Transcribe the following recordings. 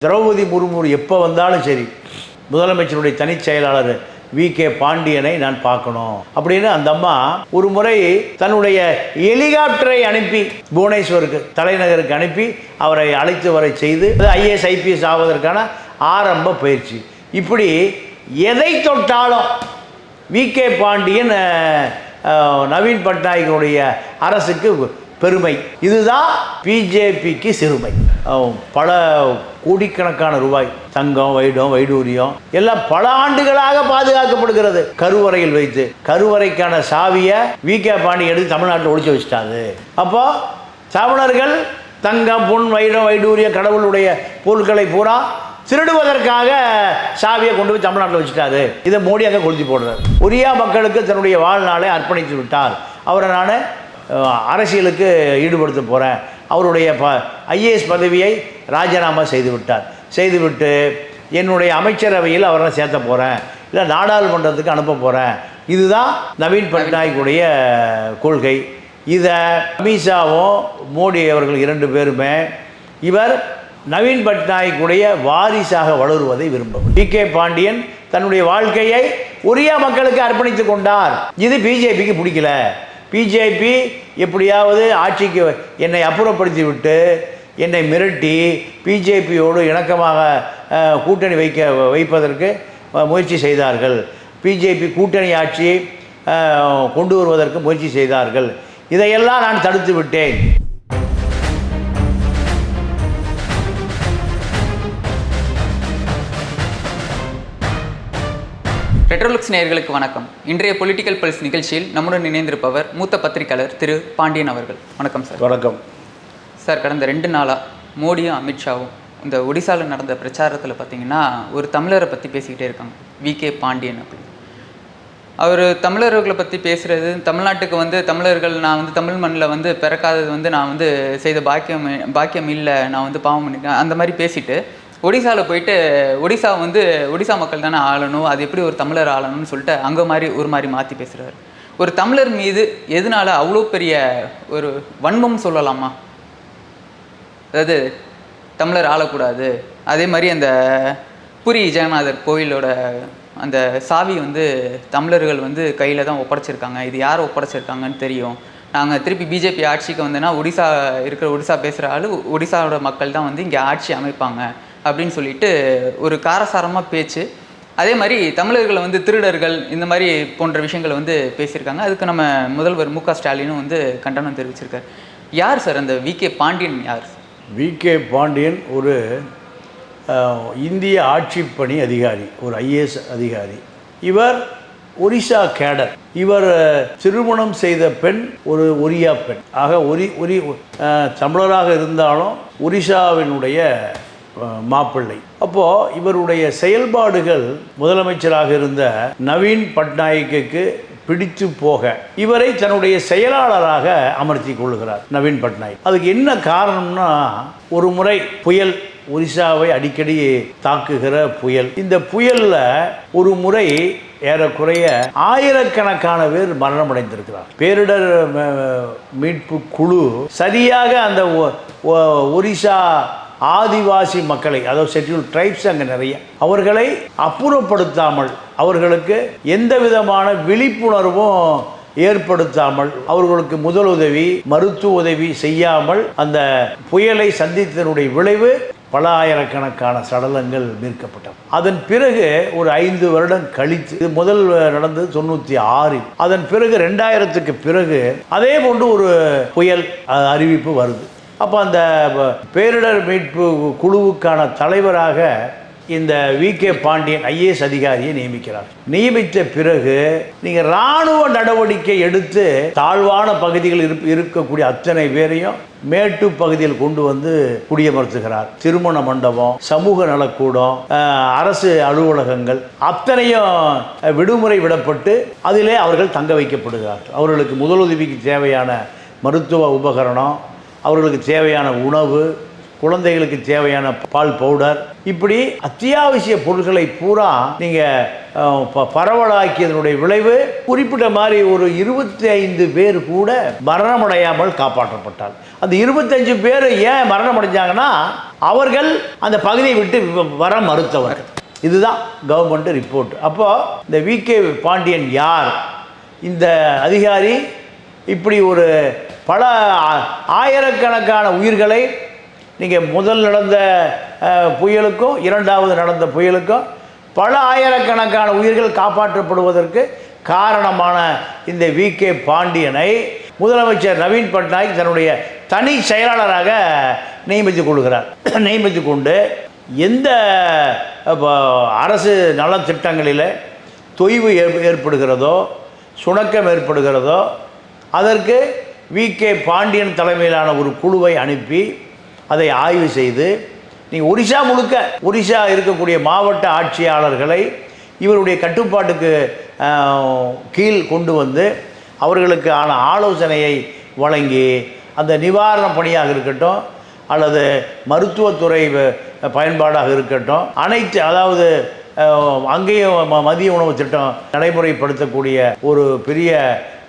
திரௌபதி முர்மு எப்போ வந்தாலும் சரி முதலமைச்சருடைய தனிச் செயலாளர் VK பாண்டியனை நான் பார்க்கணும் அப்படின்னு அந்த அம்மா ஒரு முறை தன்னுடைய ஹெலிகாப்டரை அனுப்பி புவனேஸ்வருக்கு தலைநகருக்கு அனுப்பி அவரை அழைத்து வர செய்து IAS IPS ஆவதற்கான ஆரம்ப பயிற்சி. இப்படி எதை தொட்டாலும் VK பாண்டியன் நவீன் பட்நாயகனுடைய அரசுக்கு பெருமை. இதுதான் பிஜேபிக்கு சிறுமை. பல கோடிக்கணக்கான ரூபாய் தங்கம், வைடூரியம் எல்லாம் பல ஆண்டுகளாக பாதுகாக்கப்படுகிறது கருவறையில் வைத்து. கருவறைக்கான சாவியை VK பாண்டியன் எடுத்து தமிழ்நாட்டில் ஒழிச்சு வச்சுட்டாங்க. அப்போ தமிழர்கள் தங்கம், பொன், வைடூரியம் கடவுளுடைய பொருட்களை பூரா திருடுவதற்காக சாவியை கொண்டு போய் தமிழ்நாட்டில் வச்சுட்டாரு. இதை மோடி அங்கே கொளுத்தி போடுறார். ஒரியா மக்களுக்கு தன்னுடைய வாழ்நாளை அர்ப்பணித்து விட்டார். அவரை நான் அரசியலுக்கு ஈடுபடுத்த போகிறேன். அவருடைய IAS பதவியை ராஜினாமா செய்து விட்டார். செய்துவிட்டு என்னுடைய அமைச்சரவையில் அவரை சேர்த்த போகிறேன், இல்லை நாடாளுமன்றத்துக்கு அனுப்ப போகிறேன். இதுதான் நவீன் பட்நாயக்குடைய கொள்கை. இதை அமித்ஷாவும் மோடி அவர்கள் 2 பேருமே இவர் நவீன் பட்நாயக்குடைய வாரிசாக வளருவதை விரும்பும். VK பாண்டியன் தன்னுடைய வாழ்க்கையை ஒரியா மக்களுக்கு அர்ப்பணித்து கொண்டார். இது பிஜேபிக்கு பிடிக்கல. பிஜேபி எப்படியாவது ஆட்சிக்கு என்னை அப்புறப்படுத்தி விட்டு என்னை மிரட்டி பிஜேபியோடு இணக்கமாக கூட்டணி வைப்பதற்கு முயற்சி செய்தார்கள். பிஜேபி கூட்டணி ஆட்சியை கொண்டு வருவதற்கு முயற்சி செய்தார்கள். இதையெல்லாம் நான் தடுத்து விட்டேன். ரெட்ரோலுக்ஸ் நேயர்களுக்கு வணக்கம். இன்றைய பொலிட்டிக்கல் பல்ஸ் நிகழ்ச்சியில் நம்முடன் இணைந்திருப்பவர் மூத்த பத்திரிகையாளர் திரு பாண்டியன் அவர்கள். வணக்கம் சார். வணக்கம் சார். கடந்த 2 நாளாக மோடியும் அமித்ஷாவும் இந்த ஒடிசாவில் நடந்த பிரச்சாரத்தில் பார்த்தீங்கன்னா ஒரு தமிழரை பற்றி பேசிக்கிட்டே இருக்காங்க, VK பாண்டியன் அப்படின்னு. அவர் தமிழர்களை பற்றி பேசுகிறது, தமிழ்நாட்டுக்கு வந்து தமிழர்கள் நான் வந்து தமிழ் மண்ணில் பிறக்காதது நான் செய்த பாக்கியம் இல்லை, நான் பாவம் பண்ணிட்டேன் அந்த மாதிரி பேசிட்டு ஒடிசாவில் போயிட்டு ஒடிசா மக்கள் தானே ஆளணும், அது எப்படி ஒரு தமிழர் ஆளணும்னு சொல்லிட்டு அங்கே ஒரு மாதிரி மாற்றி பேசுகிறார். ஒரு தமிழர் மீது எதனால அவ்வளோ பெரிய ஒரு வன்மம் சொல்லலாமா? அதாவது தமிழர் ஆளக்கூடாது. அதே மாதிரி அந்த புரி ஜெகநாதர் கோயிலோட அந்த சாவி தமிழர்கள் கையில் தான் ஒப்படைச்சிருக்காங்க. இது யார் ஒப்படைச்சிருக்காங்கன்னு தெரியும். நாங்கள் திருப்பி பிஜேபி ஆட்சிக்கு வந்தோன்னா ஒடிசா பேசுகிற ஆள் ஒடிசாவோட மக்கள் தான் இங்கே ஆட்சி அமைப்பாங்க அப்படின்னு சொல்லிட்டு ஒரு காரசாரமாக பேச்சு. அதே மாதிரி தமிழர்களை திருடர்கள் இந்த மாதிரி போன்ற விஷயங்களை பேசியிருக்காங்க. அதுக்கு நம்ம முதல்வர் MK ஸ்டாலினும் கண்டனம் தெரிவிச்சிருக்காரு. யார் சார் அந்த VK பாண்டியன்? யார்? VK பாண்டியன் ஒரு இந்திய ஆட்சிப்பணி அதிகாரி, ஒரு IAS அதிகாரி. இவர் ஒரிசா கேடர். இவர் திருமணம் செய்த பெண் ஒரு ஒரியா பெண். ஆக தமிழராக இருந்தாலும் ஒரிசாவினுடைய மாப்பிள்ளை. அப்போது இவருடைய செயல்பாடுகள் முதலமைச்சராக இருந்த நவீன் பட்நாயக்கு பிடித்து போக இவரை தன்னுடைய செயலாளராக அமர்த்தி கொள்ளுகிறார் நவீன் பட்நாயக். அதுக்கு என்ன காரணம்னா, ஒரு முறை புயல் ஒரிசாவை அடிக்கடி தாக்குகிற புயல். இந்த புயலில் ஒரு முறை ஏறக்குறைய ஆயிரக்கணக்கான பேர் மரணமடைந்திருக்கிறார். பேரிடர் மீட்பு குழு சரியாக அந்த ஒரிசா ஆதிவாசி மக்களை, அதாவது ஷெட்யூல்ட் ட்ரைப்ஸ் அங்கே நிறைய, அவர்களை அப்புறப்படுத்தாமல், அவர்களுக்கு எந்த விதமான விழிப்புணர்வும் ஏற்படுத்தாமல், அவர்களுக்கு முதலுதவி மருத்துவ உதவி செய்யாமல் அந்த புயலை சந்தித்ததனுடைய விளைவு பல ஆயிரக்கணக்கான சடலங்கள் மீட்கப்பட்டது. அதன் பிறகு ஒரு 5 வருடம் கழித்து, இது முதல் நடந்தது 96. அதன் பிறகு 2000க்கு பிறகு அதே போன்று ஒரு புயல் அறிவிப்பு வருது. அப்போ அந்த பேரிடர் மீட்பு குழுவுக்கான தலைவராக இந்த VK பாண்டியன் IAS அதிகாரியை நியமிக்கிறார். நியமித்த பிறகு நீங்கள் இராணுவ நடவடிக்கை எடுத்து தாழ்வான பகுதிகள் இருக்கக்கூடிய அத்தனை பேரையும் மேட்டு பகுதியில் கொண்டு குடியமர்த்துகிறார். திருமண மண்டபம், சமூக நலக்கூடம், அரசு அலுவலகங்கள் அத்தனையும் விடுமுறை விடப்பட்டு அதிலே அவர்கள் தங்க வைக்கப்படுகிறார்கள். அவர்களுக்கு முதலுதவிக்கு தேவையான மருத்துவ உபகரணம், அவர்களுக்கு தேவையான உணவு, குழந்தைகளுக்கு தேவையான பால் பவுடர், இப்படி அத்தியாவசிய பொருட்களை பூரா நீங்கள் பரவலாக்கியதனுடைய விளைவு குறிப்பிட்ட மாதிரி ஒரு 25 பேர் கூட மரணமடையாமல் காப்பாற்றப்பட்டார். அந்த 25 பேர் ஏன் மரணம் அடைஞ்சாங்கன்னா அவர்கள் அந்த பகுதியை விட்டு வர மறுத்தவர்கள். இதுதான் கவர்மெண்ட் ரிப்போர்ட். அப்போது இந்த விகே பாண்டியன் யார்? இந்த அதிகாரி இப்படி ஒரு பல ஆயிரக்கணக்கான உயிர்களை நீங்கள் முதல் நடந்த புயலுக்கும் இரண்டாவது நடந்த புயலுக்கும் பல ஆயிரக்கணக்கான உயிர்கள் காப்பாற்றப்படுவதற்கு காரணமான இந்த விகே பாண்டியனை முதலமைச்சர் நவீன் பட்நாயக் தன்னுடைய தனி செயலாளராக நியமித்துக் கொள்கிறார். நியமித்து கொண்டு எந்த அரசு நலத்திட்டங்களில் தொய்வு ஏற்படுகிறதோ சுணக்கம் ஏற்படுகிறதோ அதற்கு விகே பாண்டியன் தலைமையிலான ஒரு குழுவை அனுப்பி அதை ஆய்வு செய்து நீங்கள் ஒரிசா முழுக்க ஒரிசா இருக்கக்கூடிய மாவட்ட ஆட்சியாளர்களை இவருடைய கட்டுப்பாட்டுக்கு கீழ் கொண்டு வந்து அவர்களுக்கான ஆலோசனையை வழங்கி அந்த நிவாரண பணியாக இருக்கட்டும் அல்லது மருத்துவத்துறை பயன்பாடாக இருக்கட்டும் அனைத்து அதாவது அங்கேயும் மதிய உணவு திட்டம் நடைமுறைப்படுத்தக்கூடிய ஒரு பெரிய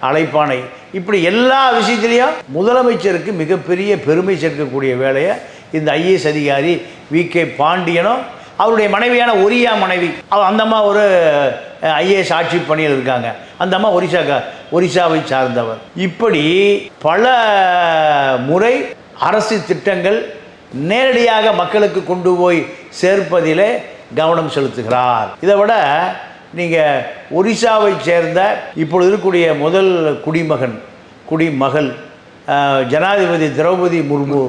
அழைப்பானை இப்படி எல்லா விஷயத்திலையும் முதலமைச்சருக்கு மிகப்பெரிய பெருமை சேர்க்கக்கூடிய வேலையை இந்த ஐஏஎஸ் அதிகாரி விகே பாண்டியனும் அவருடைய மனைவியான ஒரியா மனைவி அந்த அம்மா ஒரு ஐஏஎஸ் ஆட்சி பணியில் இருக்காங்க. அந்த அம்மா ஒரிசாவை சார்ந்தவர். இப்படி பல முறை அரசு திட்டங்கள் நேரடியாக மக்களுக்கு கொண்டு போய் சேர்ப்பதிலே கவனம் செலுத்துகிறார். இதை விட நீங்கள் ஒரிசாவை சேர்ந்த இப்பொழுது இருக்கக்கூடிய முதல் குடிமகள் ஜனாதிபதி திரௌபதி முர்மு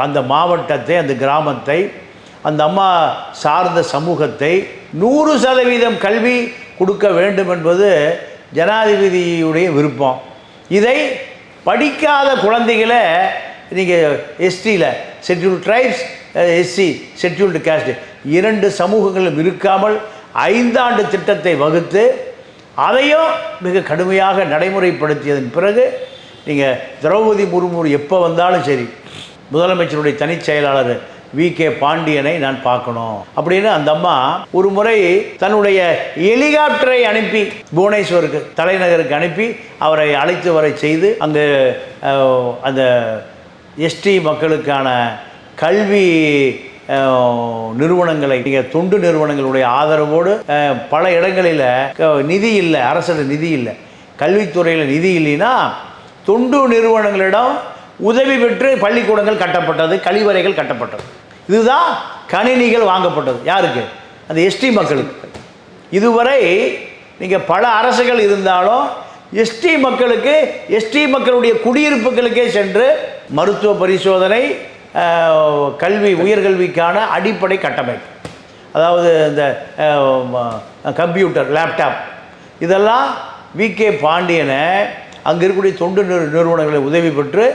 அந்த மாவட்டத்தை அந்த கிராமத்தை அந்த அம்மா சார்ந்த சமூகத்தை 100% கல்வி கொடுக்க வேண்டும் என்பது ஜனாதிபதியுடைய விருப்பம். இதை படிக்காத குழந்தைகளை நீங்கள் எஸ்டியில் scheduled tribes SC scheduled caste 2 சமூகங்களும் இருக்காமல் 5 ஆண்டு திட்டத்தை வகுத்து அதையும் மிக கடுமையாக நடைமுறைப்படுத்தியதன் பிறகு நீங்கள் திரௌபதி முர்மு எப்போ வந்தாலும் சரி முதலமைச்சருடைய தனிச் செயலாளர் விகே பாண்டியனை நான் பார்க்கணும் அப்படின்னு அந்த அம்மா ஒரு முறை தன்னுடைய ஹெலிகாப்டரை அனுப்பி புவனேஸ்வருக்கு தலைநகருக்கு அனுப்பி அவரை அழைத்து வர செய்து அங்கு அந்த எஸ்டி மக்களுக்கான கல்வி நிறுவனங்களை நீங்கள் தொண்டு நிறுவனங்களுடைய ஆதரவோடு பல இடங்களில் நிதி இல்லை, அரசு நிதி இல்லை, கல்வித்துறையில் நிதி இல்லைன்னா தொண்டு நிறுவனங்களிடம் உதவி பெற்று பள்ளிக்கூடங்கள் கட்டப்பட்டது, கழிவறைகள் கட்டப்பட்டது. இதுதான் கணினிகள் வாங்கப்பட்டது. யாருக்கு? அந்த எஸ்டி மக்களுக்கு. இதுவரை நீங்கள் பல அரசுகள் இருந்தாலும் எஸ்டி மக்களுக்கு எஸ்டி மக்களுடைய குடியிருப்புகளுக்கே சென்று மருத்துவ பரிசோதனை கல்வி உயர்கல்விக்கான அடிப்படை கட்டமைப்பு அதாவது இந்த கம்ப்யூட்டர் லேப்டாப் இதெல்லாம் விகே பாண்டியனை அங்கே இருக்கக்கூடிய தொண்டு நிறுவனங்களை உதவி பெற்று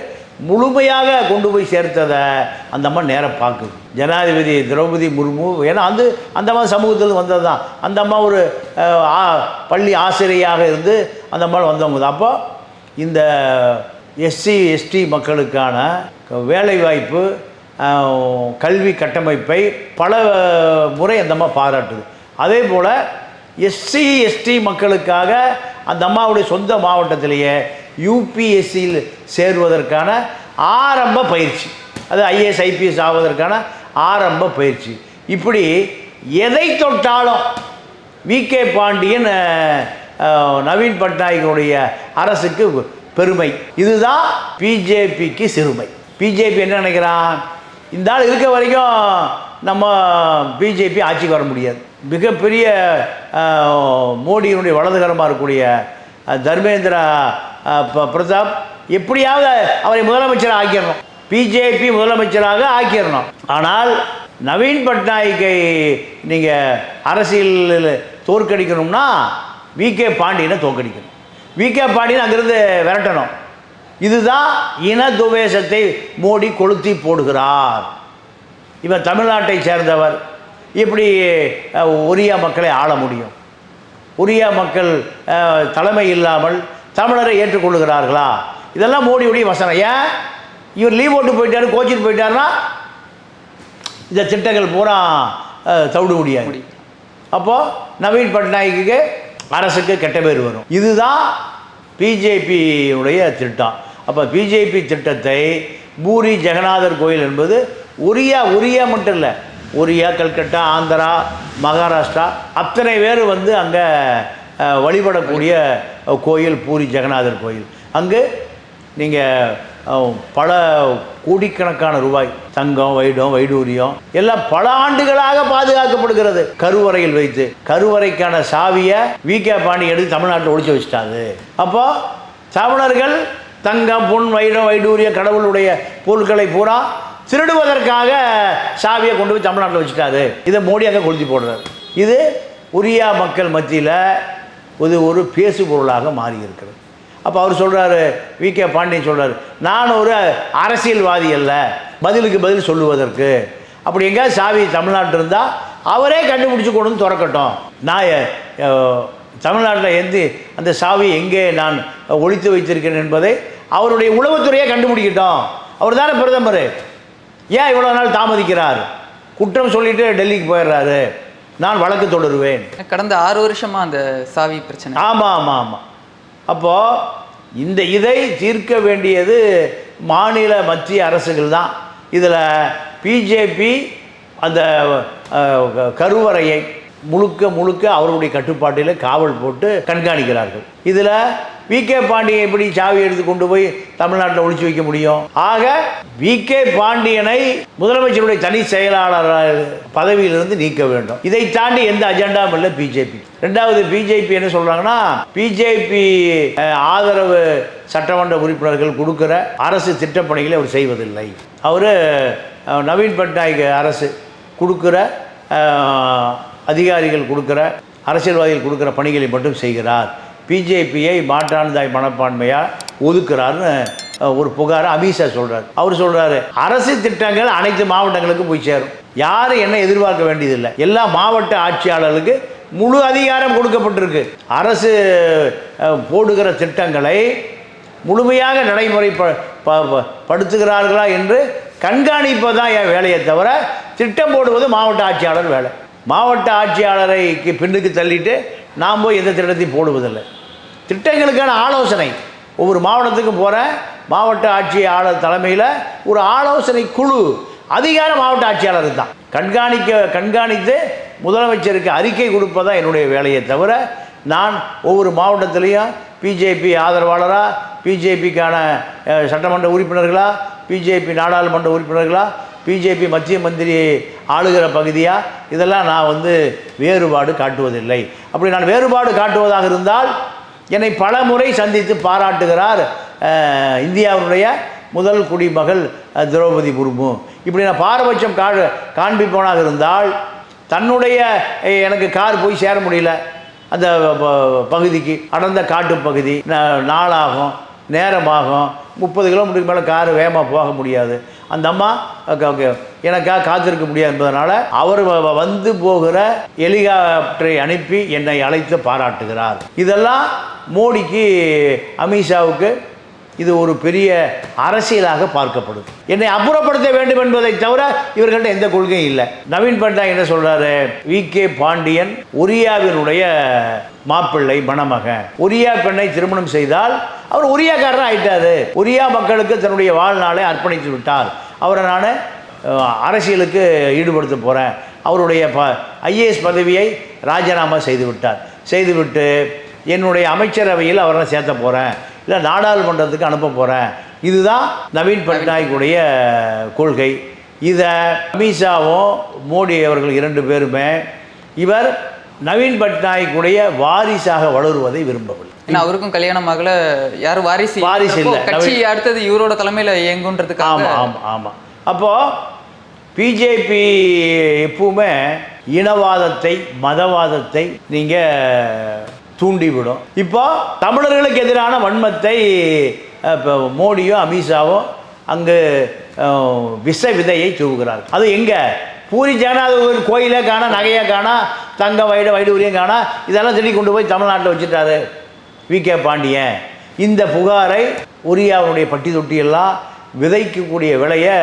முழுமையாக கொண்டு போய் சேர்த்ததை அந்த அம்மா நேரம் பார்க்குது. ஜனாதிபதி திரௌபதி முர்மு ஏன்னா அந்த அம்மா சமூகத்தில் வந்தது தான். அந்த அம்மா ஒரு பள்ளி ஆசிரியராக இருந்து அந்த அம்மா வந்தவங்க தான். அப்போ இந்த எஸ்சி எஸ்டி மக்களுக்கான வேலைவாய்ப்பு கல்வி கட்டமைப்பை பல முறை அந்த அம்மா பாராட்டுது. அதே போல் எஸ்சி எஸ்டி மக்களுக்காக அந்த அம்மாவுடைய சொந்த மாவட்டத்திலேயே யூபிஎஸ்சியில் சேருவதற்கான ஆரம்ப பயிற்சி, அது ஐஏஎஸ் ஐபிஎஸ் ஆவதற்கான ஆரம்ப பயிற்சி. இப்படி எதை தொட்டாலும் விகே பாண்டியன் நவீன் பட்நாயகனுடைய அரசுக்கு பெருமை. இதுதான் பிஜேபிக்கு சிறுமை. பிஜேபி என்ன நினைக்கிறான்? இந்த ஆள் இருக்க வரைக்கும் நம்ம பிஜேபி ஆட்சிக்கு வர முடியாது. மிகப்பெரிய மோடியினுடைய வலதுகரமாக இருக்கக்கூடிய தர்மேந்திரா பிரதாப் எப்படியாவது அவரை முதலமைச்சராக ஆக்கிடணும், பிஜேபி முதலமைச்சராக ஆக்கிடணும். ஆனால் நவீன் பட்நாயக்கை நீங்கள் அரசியலில் தோற்கடிக்கணும்னா விகே பாண்டியனை தோற்கடிக்கணும், விகே பாண்டியன் அங்கிருந்து விரட்டணும். இதுதான் இன துவேஷத்தை மோடி கொளுத்தி போடுகிறார். இவன் தமிழ்நாட்டை சேர்ந்தவர், எப்படி ஒரியா மக்களை ஆள முடியும்? ஒரியா மக்கள் தலைமை இல்லாமல் தமிழரை ஏற்றுக்கொள்ளுகிறார்களா? இதெல்லாம் மோடியுடைய வசனம். ஏன் இவர் லீவ் போட்டு போயிட்டாரு, கோச்சிட்டு போயிட்டாருன்னா இந்த திட்டங்கள் பூரா தவிடு முடியாது. அப்போது நவீன் பட்நாயக்கு அரசுக்கு கெட்ட பேர் வரும். இதுதான் பிஜேபியுடைய திட்டம். அப்போ பிஜேபி திட்டத்தை பூரி ஜெகநாதர் கோயில் என்பது ஒரியா மட்டும் இல்லை, ஒரியா, கல்கட்டா, ஆந்திரா, மகாராஷ்டிரா அத்தனை பேர் வந்து அங்கே வழிபடக்கூடிய கோயில் பூரி ஜெகநாதர் கோயில். அங்கு நீங்கள் பல கோடிக்கணக்கான ரூபாய் தங்கம், வைடூரியம் எல்லாம் பல ஆண்டுகளாக பாதுகாக்கப்படுகிறது கருவறையில் வைத்து. கருவறைக்கான சாவியை வி.கே. பாண்டி எடுத்து தமிழ்நாட்டில் ஒழிச்சு வச்சுட்டாரு. அப்போ தமிழர்கள் தங்கம், பொன், வைடூரியம், கடவுளுடைய பொருட்களை பூரா திருடுவதற்காக சாவியை கொண்டு போய் தமிழ்நாட்டில் வச்சுட்டாரு. இதை மோடி அங்கே கொளுத்தி போடுறாரு. இது ஒரியா மக்கள் மத்தியில் ஒரு பேசு பொருளாக மாறி இருக்கிறது. அப்போ அவர் சொல்கிறாரு, வி.கே. பாண்டியன் சொல்கிறார், நான் ஒரு அரசியல்வாதி அல்ல பதிலுக்கு பதில் சொல்லுவதற்கு. அப்படி எங்கேயாவது சாவி தமிழ்நாட்டில் இருந்தால் அவரே கண்டுபிடிச்சி கொண்டு வந்து திறக்கட்டும். நான் தமிழ்நாட்டில் அந்த சாவி எங்கே நான் ஒழித்து வைத்திருக்கிறேன் என்பதை அவருடைய உளவுத்துறையை கண்டுபிடிக்கட்டும். அவர் தானே பிரதமர், ஏன் இவ்வளோ நாள் தாமதிக்கிறார்? குற்றம் சொல்லிட்டு டெல்லிக்கு போயிடுறாரு. நான் வழக்கு தொடருவேன். கடந்த 6 வருஷமாக அந்த சாவி பிரச்சனை. ஆமாம். அப்போது இதை தீர்க்க வேண்டியது மாநில மத்திய அரசுகள் தான். இதில் பிஜேபி அந்த கருவறையை முழுக்க அவருடைய கட்டுப்பாட்டில் காவல் போட்டு கண்காணிக்கிறார்கள். இதில் வி.கே. பாண்டியன் எப்படி சாவி எடுத்து கொண்டு போய் தமிழ்நாட்டில் ஒழிச்சு வைக்க முடியும்? ஆக வி.கே. பாண்டியனை முதலமைச்சருடைய தனி செயலாளர் பதவியிலிருந்து நீக்க வேண்டும். இதை தாண்டி எந்த அஜெண்டாவும் இல்லை பிஜேபி. ரெண்டாவது, பிஜேபி என்ன சொல்கிறாங்கன்னா, பிஜேபி ஆதரவு சட்டமன்ற உறுப்பினர்கள் கொடுக்குற அரசு திட்டப்பணிகளை அவர் செய்வதில்லை. அவர் நவீன் பட்நாயக் அரசு கொடுக்குற அதிகாரிகள் கொடுக்குற அரசியல்வாதிகள் கொடுக்குற பணிகளை மட்டும் செய்கிறார். பிஜேபியை மாற்றாந்தாய் மனப்பான்மையாக ஒதுக்குறாருன்னு ஒரு புகாரை அமித்ஷா சொல்கிறார். அவர் சொல்கிறாரு, அரசு திட்டங்கள் அனைத்து மாவட்டங்களுக்கும் போய் சேரும். யாரும் என்ன எதிர்பார்க்க வேண்டியதில்லை. எல்லா மாவட்ட ஆட்சியாளர்களுக்கு முழு அதிகாரம் கொடுக்கப்பட்டிருக்கு. அரசு போடுகிற திட்டங்களை முழுமையாக நடைமுறைப்படுத்துகிறார்களா என்று கண்காணிப்பதான் என் வேலையை தவிர திட்டம் போடுவது மாவட்ட ஆட்சியாளர் வேலை. மாவட்ட ஆட்சியாளரைக்கு பின்னுக்கு தள்ளிட்டு நாம் போய் எந்த திட்டத்தையும் போடுவதில்லை. திட்டங்களுக்கான ஆலோசனை ஒவ்வொரு மாவட்டத்துக்கும் போகிற மாவட்ட ஆட்சியாளர் தலைமையில் ஒரு ஆலோசனை குழு அதிகாரம் மாவட்ட ஆட்சியாளருக்கு தான். கண்காணித்து முதலமைச்சருக்கு அறிக்கை கொடுப்பதான் என்னுடைய வேலையை தவிர நான் ஒவ்வொரு மாவட்டத்திலையும் பிஜேபி ஆதரவாளரா, பிஜேபிக்கான சட்டமன்ற உறுப்பினர்களா, பிஜேபி நாடாளுமன்ற உறுப்பினர்களா, பிஜேபி மத்திய மந்திரி ஆளுகிற பகுதியாக இதெல்லாம் நான் வேறுபாடு காட்டுவதில்லை. அப்படி நான் வேறுபாடு காட்டுவதாக இருந்தால் என்னை பல முறை சந்தித்து பாராட்டுகிறார் இந்தியாவுடைய முதல் குடிமகள் திரௌபதி முர்மு. இப்படி நான் பாரபட்சம் காண்பிப்பவனாக இருந்தால் தன்னுடைய எனக்கு கார் போய் சேர முடியல அந்த பகுதிக்கு, அடர்ந்த காட்டு பகுதி, நாளாகும், நேரமாகும், 30 கிலோமீட்டருக்கு மேலே காரு வேகமாக போக முடியாது. அந்த அம்மா எனக்காக காத்திருக்க முடியாது என்பதனால அவர் வந்து போகிற ஹெலிகாப்டரை அனுப்பி என்னை அழைத்து பாராட்டுகிறார். இதெல்லாம் மோடிக்கு, அமித்ஷாவுக்கு இது ஒரு பெரிய அரசியலாக பார்க்கப்படுது. என்னை அப்புறப்படுத்த வேண்டும் என்பதை தவிர இவர்கள்ட்ட எந்த கொள்கையும் இல்லை. நவீன் பட்நாயக் என்ன சொல்றாரு, வி.கே. பாண்டியன் ஒரியாவினுடைய மாப்பிள்ளை மணமகன். ஒரியா பெண்ணை திருமணம் செய்தால் அவர் ஒரியாக்காரர் ஆயிட்டாரு. ஒரியா மக்களுக்கு தன்னுடைய வாழ்நாளை அர்ப்பணித்து விட்டார். அவரை நான் அரசியலுக்கு ஈடுபடுத்த போகிறேன். அவருடைய ஐஏஎஸ் பதவியை ராஜினாமா செய்துவிட்டு என்னுடைய அமைச்சரவையில் அவரை சேர்த்த போகிறேன், இல்லை நாடாளுமன்றத்துக்கு அனுப்ப போகிறேன். இதுதான் நவீன் பட்நாயக்குடைய கொள்கை. இதை அமித்ஷாவும் மோடி அவர்கள் 2 பேருமே இவர் நவீன் பட்நாயக்குடைய வாரிசாக வளருவதை விரும்பவில்லை. அவருக்கும் கல்யாணம் ஆகல, யாரும் வாரிசு இல்லை, கட்சி அடுத்தது இவரோட தலைமையில் இயங்குன்றதுக்கு. ஆமாம். அப்போது பிஜேபி எப்பவுமே இனவாதத்தை, மதவாதத்தை நீங்கள் தூண்டிவிடும். இப்போ தமிழர்களுக்கு எதிரான வன்மத்தை மோடியும் அமித்ஷாவும் அங்கு விஷ விதையை தூவுகிறார். அது எங்கே? பூரி ஜெகநாதர் கோயிலே காணா, நகையை காணா, தங்க வைடூரியம் காணா, இதெல்லாம் சொல்லி கொண்டு போய் தமிழ்நாட்டில் வச்சுட்டாரு வி.கே. பாண்டியன். இந்த புகாரை ஒரியாவுடைய பட்டி தொட்டியெல்லாம் விதைக்கக்கூடிய விலையை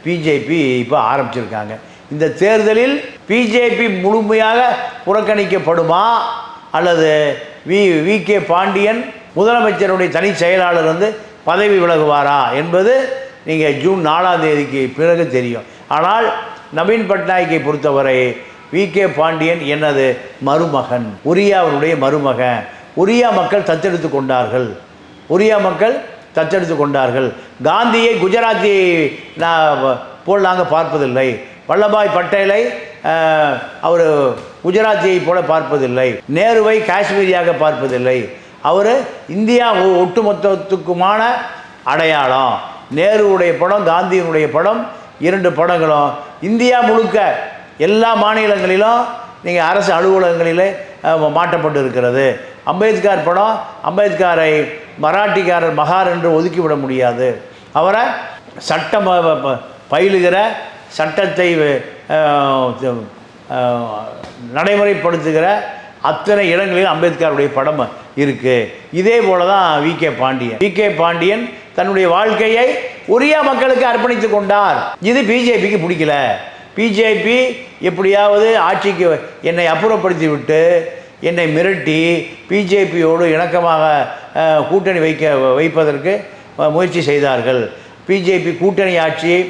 பிஜேபி இப்போ ஆரம்பிச்சிருக்காங்க. இந்த தேர்தலில் பிஜேபி முழுமையாக புறக்கணிக்கப்படுமா அல்லது வி.கே. பாண்டியன் முதலமைச்சருடைய தனி செயலாளர் வந்து பதவி விலகுவாரா என்பது நீங்கள் ஜூன் 4ஆம் தேதிக்கு பிறகு தெரியும். ஆனால் நவீன் பட்நாயக்கை பொறுத்தவரை வி.கே. பாண்டியன் எனது மருமகன், ஒரியாவுடைய மருமகன். ஒரியா மக்கள் தத்தெடுத்து கொண்டார்கள். காந்தியை குஜராத்தி போல் நாங்கள் பார்ப்பதில்லை. வல்லபாய் பட்டேலை அவர் குஜராத்தியை போல பார்ப்பதில்லை. நேருவை காஷ்மீரியாக பார்ப்பதில்லை. அவர் இந்தியா ஒட்டுமொத்தத்துக்குமான அடையாளம். நேருவுடைய படம், காந்தியினுடைய படம், 2 படங்களும் இந்தியா முழுக்க எல்லா மாநிலங்களிலும் நீங்கள் அரசு அலுவலகங்களிலே மாட்டப்பட்டு இருக்கிறது. அம்பேத்கர் படம், அம்பேத்கரை மராட்டிக்காரர் மகார் என்று ஒதுக்கிவிட முடியாது. அவரை சட்டம் பயிலுகிற, சட்டத்தை நடைமுறைப்படுத்துகிற அத்தனை இடங்களிலும் அம்பேத்கருடைய படம் இருக்குது. இதே போல தான் வி.கே. பாண்டியன் தன்னுடைய வாழ்க்கையை ஒரியா மக்களுக்கு அர்ப்பணித்து கொண்டார். இது பிஜேபிக்கு பிடிக்கல. பிஜேபி எப்படியாவது ஆட்சிக்கு என்னை அப்புறப்படுத்தி விட்டு, என்னை மிரட்டி பிஜேபியோடு இணக்கமாக கூட்டணி வைப்பதற்கு முயற்சி செய்தார்கள். பிஜேபி கூட்டணி ஆட்சியை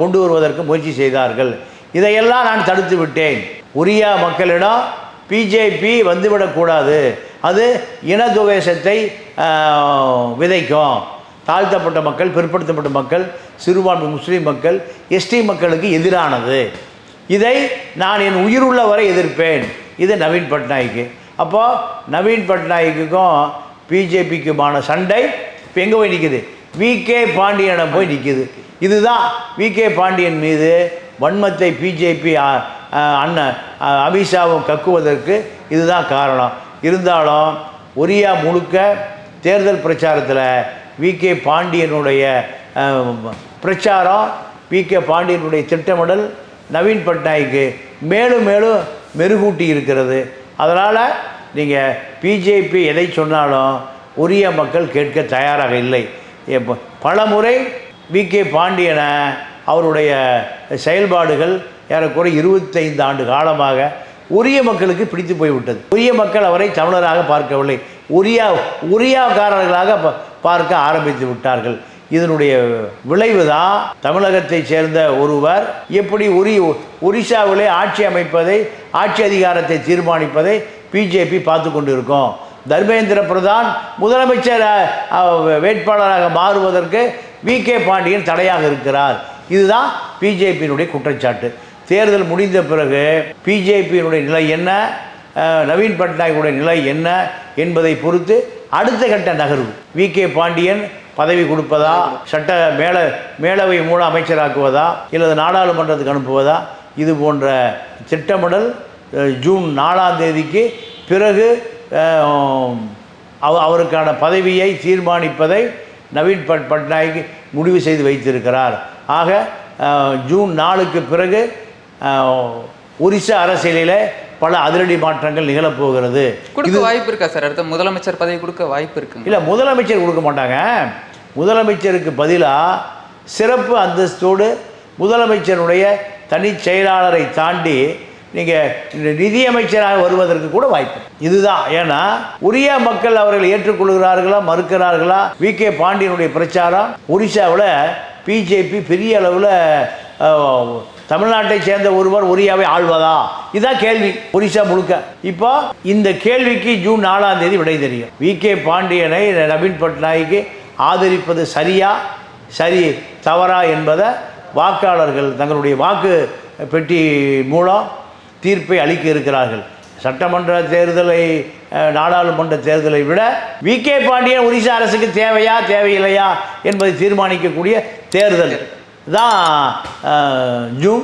கொண்டு வருவதற்கு முயற்சி செய்தார்கள். இதையெல்லாம் நான் தடுத்து விட்டேன். ஒரியா மக்களிடம் பிஜேபி வந்துவிடக்கூடாது. அது இனதுவேஷத்தை விதைக்கும். தாழ்த்தப்பட்ட மக்கள், பிற்படுத்தப்பட்ட மக்கள், சிறுபான்மை முஸ்லீம் மக்கள், எஸ்டி மக்களுக்கு எதிரானது. இதை நான் என் உயிருள்ள வரை எதிர்ப்பேன். இது நவீன் பட்நாயக்கு. அப்போது நவீன் பட்நாயக்குக்கும் பிஜேபிக்குமான சண்டை இப்போ எங்கே போய் நிற்குது? வி.கே. பாண்டியனிடம் போய் நிற்குது. இதுதான் வி.கே. பாண்டியன் மீது வன்மத்தை பிஜேபி அண்ணன் அமித்ஷாவும் கக்குவதற்கு இதுதான் காரணம். இருந்தாலும் ஒரியா முழுக்க தேர்தல் பிரச்சாரத்தில் வி.கே. பாண்டியனுடைய பிரச்சாரம், வி.கே. பாண்டியனுடைய திட்டமிடல் நவீன் பட்நாயக்கு மேலும் மேலும் மெருகூட்டி இருக்கிறது. அதனால் நீங்கள் பிஜேபி எதை சொன்னாலும் ஒரியா மக்கள் கேட்க தயாராக இல்லை. பல முறை வி.கே. பாண்டியனை அவருடைய செயல்பாடுகள் ஏறக்குறைய 25 ஆண்டு காலமாக ஒரிய மக்களுக்கு பிடித்து போய்விட்டது. ஒரிய மக்கள் அவரை தமிழராக பார்க்கவில்லை, ஒரியாக்காரர்களாக பார்க்க ஆரம்பித்து விட்டார்கள். இதனுடைய விளைவு தான் தமிழகத்தை சேர்ந்த ஒருவர் எப்படி ஒரிசாவிலே ஆட்சி அமைப்பதை, ஆட்சி அதிகாரத்தை தீர்மானிப்பதை பிஜேபி பார்த்து கொண்டு இருக்கும். தர்மேந்திர பிரதான் முதலமைச்சர் வேட்பாளராக மாறுவதற்கு வி.கே. பாண்டியன் தடையாக இருக்கிறார். இதுதான் பிஜேபியினுடைய குற்றச்சாட்டு. தேர்தல் முடிந்த பிறகு பிஜேபியினுடைய நிலை என்ன, நவீன் பட்நாயக்குடைய நிலை என்ன என்பதை பொறுத்து அடுத்த கட்ட நகர்வு. வி.கே. பாண்டியன் பதவி கொடுப்பதா, சட்ட மேலவை மூலம் அமைச்சராக்குவதா, இல்லது நாடாளுமன்றத்துக்கு அனுப்புவதா, இது போன்ற திட்டமிடல் ஜூன் 4ஆம் தேதிக்கு பிறகு அவருக்கான பதவியை தீர்மானிப்பதை நவீன் பட்நாயக் முடிவு செய்து வைத்திருக்கிறார். ஆக ஜூன் 4க்கு பிறகு ஒரிசா அரசியலில் பல அதிரடி மாற்றங்கள் நிகழப்போகிறது. கொடுக்க வாய்ப்பு இருக்கா சார்? அடுத்த முதலமைச்சர் பதவி கொடுக்க வாய்ப்பு இருக்கு? இல்லை, முதலமைச்சர் கொடுக்க மாட்டாங்க. முதலமைச்சருக்கு பதிலாக சிறப்பு அந்தஸ்தோடு முதலமைச்சருடைய தனி செயலாளரை தாண்டி நீங்கள் நிதியமைச்சராக வருவதற்கு கூட வாய்ப்பு. இதுதான். ஏன்னா ஒரியா மக்கள் அவர்கள் ஏற்றுக்கொள்கிறார்களா மறுக்கிறார்களா? வி.கே. பாண்டியனுடைய பிரச்சாரம் ஒரிசாவில் பிஜேபி பெரிய அளவில் தமிழ்நாட்டை சேர்ந்த ஒருவர் ஒரியாவை ஆள்வதா? இதுதான் கேள்வி ஒரிசா முழுக்க. இப்போ இந்த கேள்விக்கு ஜூன் 4ஆம் தேதி விடை தெரியும். வி.கே. பாண்டியனை நவீன் பட்நாயக்கு ஆதரிப்பது சரி தவறா என்பதை வாக்காளர்கள் தங்களுடைய வாக்கு பெட்டி மூலம் தீர்ப்பை அளிக்க இருக்கிறார்கள். சட்டமன்ற தேர்தலை, நாடாளுமன்ற தேர்தலை விட வி.கே. பாண்டியன் ஒரிசா அரசுக்கு தேவையா தேவையில்லையா என்பதை தீர்மானிக்கக்கூடிய தேர்தல் தான் ஜூன்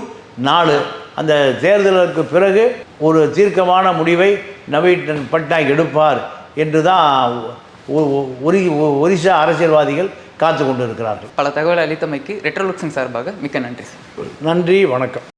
4. அந்த தேர்தலுக்கு பிறகு ஒரு தீர்க்கமான முடிவை நவீன் பட்நாயக் எடுப்பார் என்று தான் ஒரிசா அரசியல்வாதிகள் காத்து கொண்டு இருக்கிறார்கள். பல தகவல் அளித்தமைக்கு ரெட்ரோலுக்ஸின் சார்பாக மிக்க நன்றி சார். நன்றி, வணக்கம்.